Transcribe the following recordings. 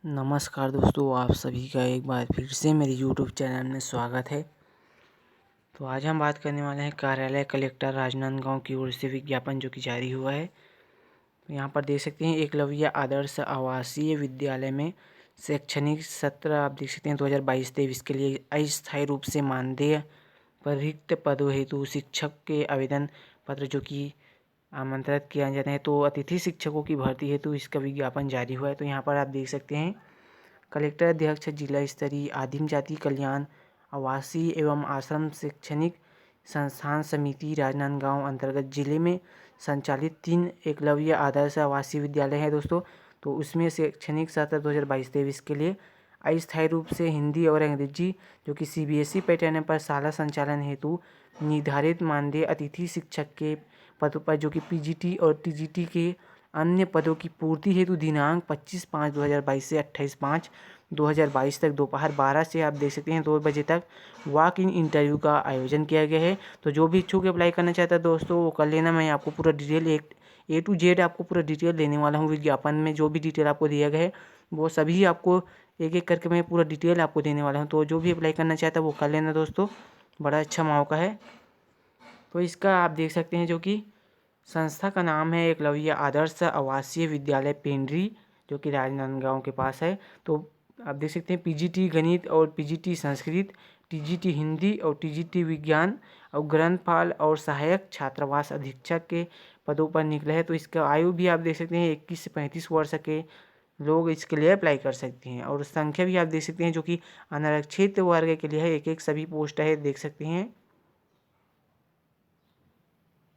नमस्कार दोस्तों, आप सभी का एक बार फिर से मेरे YouTube चैनल में स्वागत है। तो आज हम बात करने वाले हैं कार्यालय कलेक्टर राजनांदगांव की ओर से विज्ञापन जो कि जारी हुआ है। तो यहाँ पर देख सकते हैं एकलव्य आदर्श आवासीय विद्यालय में शैक्षणिक सत्र आप देख सकते हैं 2022-23 के लिए अस्थायी रूप से मानदेय पर रिक्त पदों हेतु शिक्षक के आवेदन पत्र जो कि आमंत्रित किया जाता है। तो अतिथि शिक्षकों की भर्ती हेतु इसका विज्ञापन जारी हुआ है। तो यहाँ पर आप देख सकते हैं कलेक्टर अध्यक्ष जिला स्तरीय आदिम जाति कल्याण आवासीय एवं आश्रम शैक्षणिक संस्थान समिति राजनांदगांव अंतर्गत जिले में संचालित 3 एकलव्य आदर्श आवासीय विद्यालय है दोस्तों। तो उसमें शैक्षणिक सत्र 2022-23 के लिए अस्थायी रूप से हिंदी और अंग्रेजी जो कि CBSE पैटर्न पर शाला संचालन हेतु निर्धारित मानदेय अतिथि शिक्षक के पदों पर जो कि PGT और TGT के अन्य पदों की पूर्ति हेतु दिनांक 25/5/2022 से 28/5/2022 तक दोपहर 12 से आप देख सकते हैं 2 बजे तक वॉक इन इंटरव्यू का आयोजन किया गया है। तो जो भी इच्छुक अप्लाई करना चाहता है दोस्तों वो कर लेना। मैं आपको पूरा डिटेल A to Z आपको पूरा डिटेल देने वाला हूँ। विज्ञापन में जो भी डिटेल आपको दिया गया है वो सभी आपको एक एक करके मैं पूरा डिटेल आपको देने वाला हूँ। तो जो भी अप्लाई करना चाहता है वो कर लेना दोस्तों, बड़ा अच्छा मौका है। तो इसका आप देख सकते हैं जो कि संस्था का नाम है एकलव्य आदर्श आवासीय विद्यालय पेंड्री जो कि राजनांदगांव के पास है। तो आप देख सकते हैं PGT गणित और PGT संस्कृत, TGT हिंदी और TGT विज्ञान और ग्रंथपाल और सहायक छात्रावास अधीक्षक के पदों पर निकले हैं। तो इसका आयु भी आप देख सकते हैं 21 से 35 वर्ष के लोग इसके लिए अप्लाई कर सकते हैं। और संख्या भी आप देख सकते हैं जो कि अनारक्षित वर्ग के लिए है, एक सभी पोस्ट है देख सकते हैं।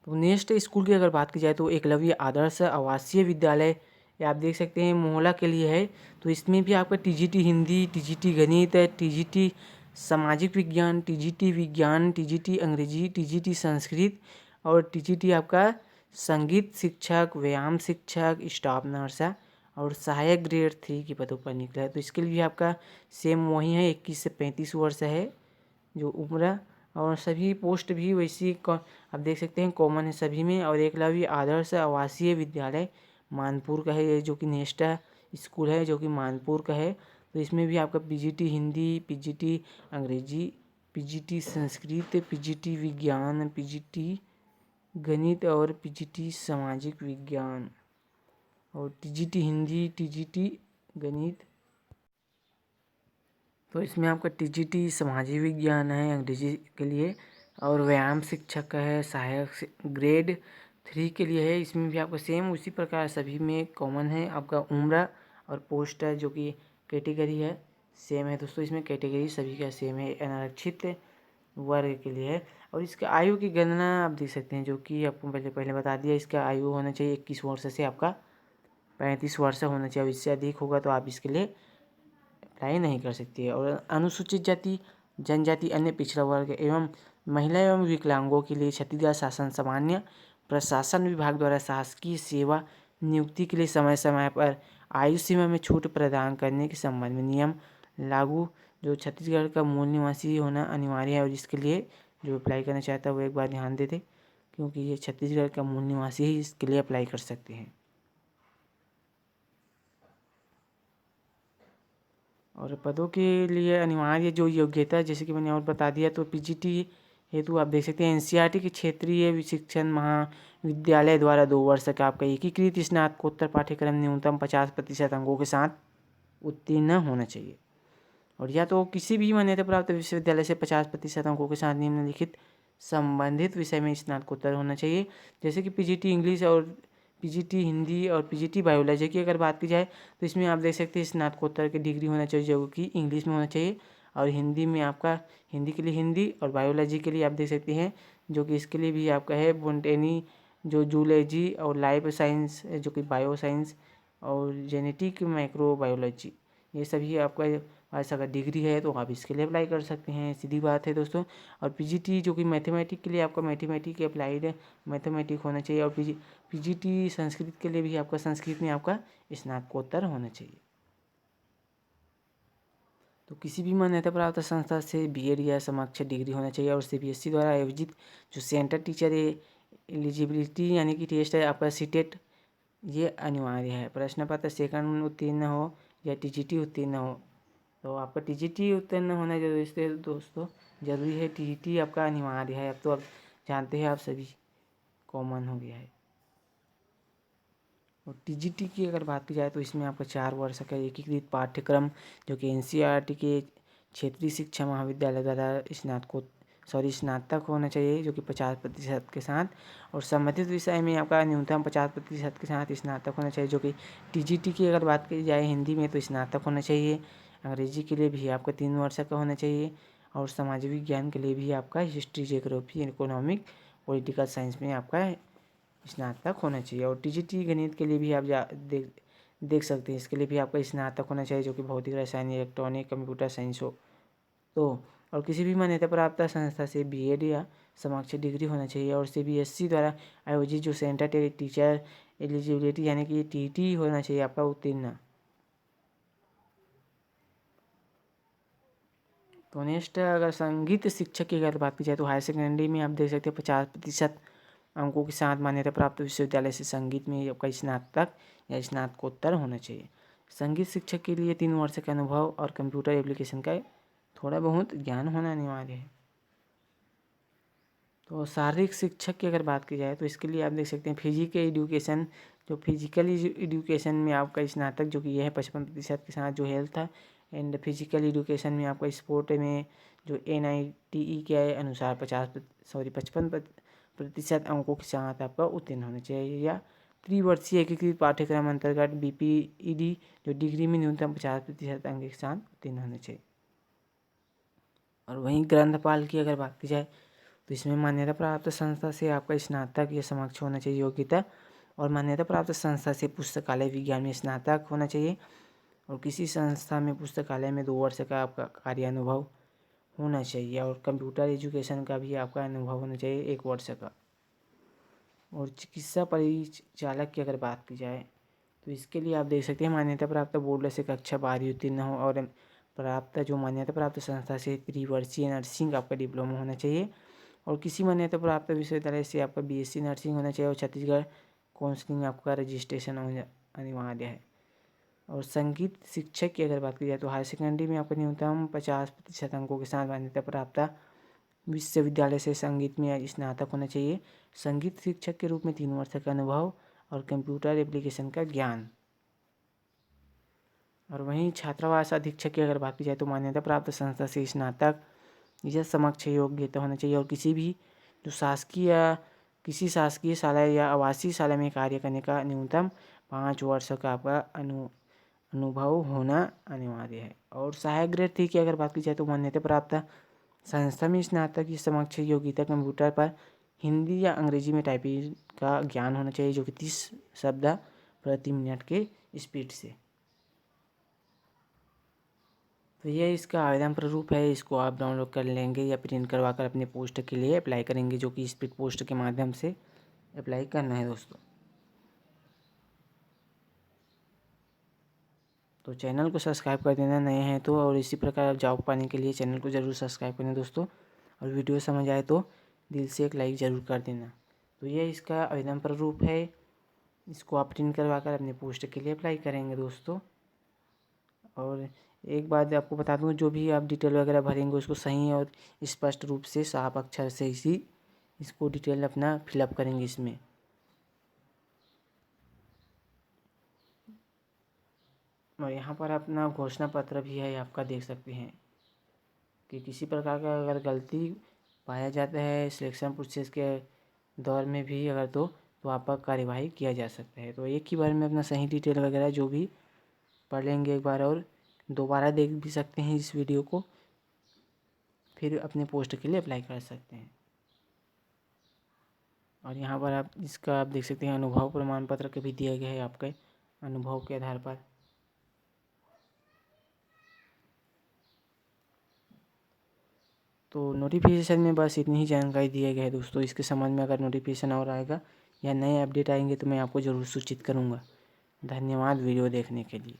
तो नेक्स्ट स्कूल की अगर बात की जाए तो एकलव्य आदर्श आवासीय विद्यालय ये आप देख सकते हैं मोहला के लिए है। तो इसमें भी आपका TGT हिंदी, TGT गणित, TGT सामाजिक विज्ञान, TGT विज्ञान, TGT अंग्रेजी, TGT संस्कृत और TGT आपका संगीत शिक्षक, व्यायाम शिक्षक, स्टाफ नर्स और सहायक ग्रेड 3 के पदों पर निकला है। तो इसके लिए आपका सेम वही है 21 से 35 वर्ष है जो उम्र। और सभी पोस्ट भी वैसी आप देख सकते हैं कॉमन है सभी में। और एकलव्य आदर्श आवासीय विद्यालय मानपुर का है ये जो कि नेस्टा स्कूल है जो कि मानपुर का है। तो इसमें भी आपका PGT हिंदी, PGT अंग्रेजी, PGT संस्कृत, PGT विज्ञान, PGT गणित और PGT सामाजिक विज्ञान और TGT हिंदी, TGT गणित। तो इसमें आपका TGT सामाजिक विज्ञान है अंग्रेजी के लिए और व्यायाम शिक्षक का है, सहायक ग्रेड 3 के लिए है। इसमें भी आपका सेम उसी प्रकार सभी में कॉमन है आपका उम्र और पोस्ट है जो कि कैटेगरी है सेम है दोस्तों। इसमें कैटेगरी सभी का सेम है, अनारक्षित वर्ग के लिए है। और इसका आयु की गणना आप देख सकते हैं जो कि आपको पहले बता दिया। इसका आयु होना चाहिए 21 वर्ष से आपका 35 वर्ष होना चाहिए। इससे अधिक होगा तो आप इसके लिए अप्लाई नहीं कर सकती है। और अनुसूचित जाति जनजाति अन्य पिछड़ा वर्ग एवं महिला एवं विकलांगों के लिए छत्तीसगढ़ शासन सामान्य प्रशासन विभाग द्वारा शासकीय सेवा नियुक्ति के लिए समय समय पर आयु सीमा में छूट प्रदान करने के संबंध में नियम लागू जो छत्तीसगढ़ का मूल निवासी होना अनिवार्य है। और इसके लिए जो अप्लाई करना चाहता है वो एक बार ध्यान देते क्योंकि ये छत्तीसगढ़ का मूल निवासी ही इसके लिए अप्लाई कर सकते हैं। और पदों के लिए अनिवार्य जो योग्यता जैसे कि मैंने और बता दिया। तो PGT हेतु आप देख सकते हैं NCERT के क्षेत्रीय शिक्षण महाविद्यालय द्वारा 2 वर्ष का आपका एकीकृत स्नातकोत्तर पाठ्यक्रम न्यूनतम 50% अंकों के साथ उत्तीर्ण होना चाहिए। और या तो किसी भी मान्यता प्राप्त विश्वविद्यालय से 50% अंकों के साथ निम्नलिखित संबंधित विषय में स्नातकोत्तर होना चाहिए। जैसे कि PGT इंग्लिश और PGT हिंदी और PGT बायोलॉजी की अगर बात की जाए तो इसमें आप देख सकते हैं स्नातकोत्तर की डिग्री होना चाहिए जो कि इंग्लिश में होना चाहिए। और हिंदी में आपका हिंदी के लिए हिंदी और बायोलॉजी के लिए आप देख सकते हैं जो कि इसके लिए भी आपका है बोटनी जो जूलॉजी और लाइफ साइंस जो कि बायो साइंस और जेनेटिक माइक्रोबायोलॉजी ये सभी आपका ऐसा अगर डिग्री है तो आप इसके लिए अप्लाई कर सकते हैं, सीधी बात है दोस्तों। और PGT जो कि मैथमेटिक के लिए आपका मैथमेटिक अप्लाइड मैथमेटिक होना चाहिए। और PGT संस्कृत के लिए भी आपका संस्कृत में आपका स्नातकोत्तर होना चाहिए। तो किसी भी मान्यता प्राप्त संस्था से BEd या समकक्ष डिग्री होना चाहिए। और CBSE द्वारा आयोजित जो सेंटर टीचर एलिजिबिलिटी यानी कि टेस्ट है आपका CTET ये अनिवार्य है। प्रश्न पत्र सेकंड उत्तीर्ण हो या टीजीटी उत्तीर्ण हो। तो आपका टीजीटी उत्तीर्ण होना जरूरी है दोस्तों, जरूरी है। टीजीटी आपका अनिवार्य है, अब तो आप जानते हैं, आप सभी कॉमन हो गया है। और टीजीटी की अगर बात की जाए तो इसमें आपका 4 वर्ष का एकीकृत पाठ्यक्रम जो कि एनसीईआरटी के क्षेत्रीय शिक्षा महाविद्यालय द्वारा स्नातक होना चाहिए, जो कि 50% के साथ, और संबंधित विषय में आपका न्यूनतम 50% के साथ स्नातक होना चाहिए। जो कि टीजीटी की अगर बात की जाए हिंदी में तो स्नातक होना चाहिए। अंग्रेजी के लिए भी आपका 3 वर्ष का होना चाहिए, और सामाजिक विज्ञान के लिए भी आपका history, geography, economic, political science में आपका स्नातक होना चाहिए। और टीजीटी गणित के लिए भी आप देख सकते हैं, इसके लिए भी आपका स्नातक होना चाहिए, जो कि भौतिक, रसायन, इलेक्ट्रॉनिक, कंप्यूटर साइंस हो तो। और किसी भी मान्यता प्राप्त संस्था से बीएड या समकक्ष डिग्री होना चाहिए, और सीबीएसई द्वारा आयोजित जो सेंटर टीचर एलिजिबिलिटी यानी कि टीटी होना चाहिए आपका उत्तीर्ण। तो नेक्स्ट, अगर संगीत शिक्षक की अगर बात की जाए तो हायर सेकेंडरी में आप देख सकते हैं 50% अंकों के साथ मान्यता प्राप्त विश्वविद्यालय से संगीत में आपका स्नातक या स्नातकोत्तर होना चाहिए। संगीत शिक्षक के लिए 3 वर्ष का अनुभव और कंप्यूटर एप्लीकेशन का थोड़ा बहुत ज्ञान होना अनिवार्य है। तो शारीरिक शिक्षक की अगर बात की जाए तो इसके लिए आप देख सकते हैं फिजिकल एजुकेशन, जो फिजिकल एजुकेशन में आपका स्नातक जो कि यह है 55% के साथ, जो हेल्थ एंड फिजिकल एजुकेशन में आपका स्पोर्ट में जो NITE के अनुसार 55% अंकों के साथ आपका उत्तीर्ण होना चाहिए, या त्रिवर्षीय एकीकृत पाठ्यक्रम अंतर्गत BPED जो डिग्री में न्यूनतम 50% अंक के साथ उत्तीर्ण होने चाहिए। और वहीं ग्रंथपाल की अगर बात की जाए तो इसमें मान्यता प्राप्त संस्था से आपका स्नातक या समकक्ष होना चाहिए योग्यता, और मान्यता प्राप्त संस्था से पुस्तकालय विज्ञान में स्नातक होना चाहिए, और किसी संस्था में पुस्तकालय में 2 वर्ष का आपका कार्य अनुभव होना चाहिए, और कंप्यूटर एजुकेशन का भी आपका अनुभव होना चाहिए 1 वर्ष का। और चिकित्सा परिचालक की अगर बात की जाए तो इसके लिए आप देख सकते हैं मान्यता प्राप्त बोर्ड से कक्षा 12 उत्तीर्ण हो, और प्राप्त जो मान्यता प्राप्त संस्था से त्रिवर्षीय नर्सिंग आपका डिप्लोमा होना चाहिए, और किसी मान्यता प्राप्त विश्वविद्यालय से आपका BSc नर्सिंग होना चाहिए, और छत्तीसगढ़ काउंसलिंग आपका रजिस्ट्रेशन अनिवार्य है। और संगीत शिक्षक की अगर बात की जाए तो हायर सेकेंडरी में आपका न्यूनतम 50% अंकों के साथ मान्यता प्राप्त विश्वविद्यालय से संगीत में स्नातक होना चाहिए। संगीत शिक्षक के रूप में 3 वर्ष का अनुभव और कंप्यूटर एप्लीकेशन का ज्ञान। और वहीं छात्रावास अधीक्षक की अगर बात की जाए तो मान्यता प्राप्त संस्था से स्नातक या समकक्ष योग्यता होना चाहिए, और किसी भी जो किसी शासकीय शाला या आवासीय शाला में कार्य करने का न्यूनतम 5 वर्ष का आपका अनुभव होना अनिवार्य है। और सहायक ग्रेड 3 की अगर बात की जाए तो मान्यता प्राप्त संस्था में स्नातक की समकक्ष योग्यता कंप्यूटर पर हिंदी या अंग्रेजी में टाइपिंग का ज्ञान होना चाहिए, जो कि 30 शब्द प्रति मिनट के स्पीड से। तो ये इसका आवेदन प्रारूप है, इसको आप डाउनलोड कर लेंगे या प्रिंट करवा कर अपने पोस्ट के लिए अप्लाई करेंगे, जो कि स्पीड पोस्ट के माध्यम से अप्लाई करना है दोस्तों। तो चैनल को सब्सक्राइब कर देना नए हैं तो, और इसी प्रकार जॉब पाने के लिए चैनल को ज़रूर सब्सक्राइब करना दोस्तों। और वीडियो समझ आए तो दिल से एक लाइक ज़रूर कर देना। तो ये इसका आवेदन प्रारूप है, इसको आप प्रिंट करवा कर अपने पोस्ट के लिए अप्लाई करेंगे दोस्तों। और एक बात आपको बता दूं, जो भी आप डिटेल वगैरह भरेंगे उसको सही और स्पष्ट रूप से साफ अक्षर से इसी इसको डिटेल अपना फिलअप करेंगे इसमें। और यहाँ पर अपना घोषणा पत्र भी है, आपका देख सकते हैं कि किसी प्रकार का अगर गलती पाया जाता है सिलेक्शन प्रोसेस के दौर में भी अगर तो आप पर कार्यवाही किया जा सकता है। तो एक ही बार में अपना सही डिटेल वगैरह जो भी पढ़ लेंगे एक बार, और दोबारा देख भी सकते हैं इस वीडियो को, फिर अपने पोस्ट के लिए अप्लाई कर सकते हैं। और यहाँ पर आप देख सकते हैं अनुभव प्रमाण पत्र के भी दिए गए हैं आपके अनुभव के आधार पर। तो नोटिफिकेशन में बस इतनी ही जानकारी दिए गए है दोस्तों। इसके संबंध में अगर नोटिफिकेशन और आएगा या नए अपडेट आएंगे तो मैं आपको ज़रूर सूचित करूँगा। धन्यवाद वीडियो देखने के लिए।